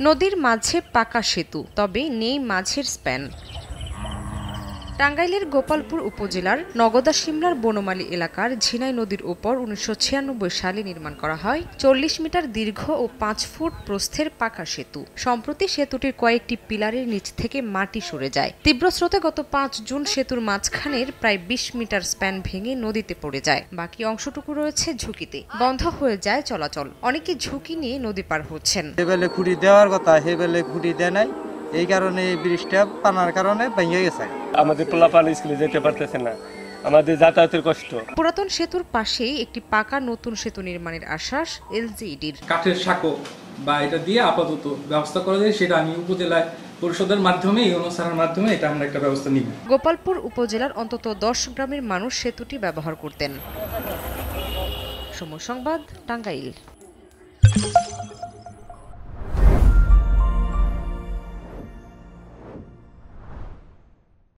নদীর মাঝে পাকা সেতু, তবে নেই মাঝের স্প্যান। টাঙ্গাইলের গোপালপুর উপজেলার নগদা শিমলার বনমালী এলাকার ঝিনাই নদীর ওপর ১৯৯৬ সালে নির্মাণ করা হয় ৪০ মিটার দীর্ঘ ও ৫ ফুট প্রস্থের পাকা সেতু। সম্প্রতি সেতুটির কয়েকটি পিলারের নিচ থেকে মাটি সরে যায়। তীব্র স্রোতে গত ৫ জুন সেতুর মাঝখানের প্রায় ২০ মিটার স্প্যান ভেঙে নদীতে পড়ে যায়। বাকি অংশটুকু রয়েছে ঝুঁকিতে, বন্ধ হয়ে যায় চলাচল। অনেকে ঝুঁকি নিয়ে নদী পার হচ্ছেন। হেবেলে খুঁটি দেওয়ার কথা, হেবেলে খুঁটি দেয় নাই, এই কারণে এই ব্রিজটা পানার কারণে ভেঙে গেছে। আমাদের পোলাপান স্কুলে যেতে পারতেছে না, আমাদের যাতায়াতের কষ্ট। পুরাতন সেতুর পাশেই একটি পাকা নতুন সেতু নির্মাণের আশ্বাস এলজিইডির। কাঠের সাঁকো বা এটা দিয়ে আপাতত ব্যবস্থা করা যায়, সেটা আমি উপজেলায় পরিষদের মাধ্যমে, ইউনোসারের মাধ্যমে এটা আমরা একটা ব্যবস্থা নিব। গোপালপুর উপজেলার অন্তত ১০ গ্রামের মানুষ সেতুটি ব্যবহার করতেন। সময় সংবাদ, টাঙ্গাইল।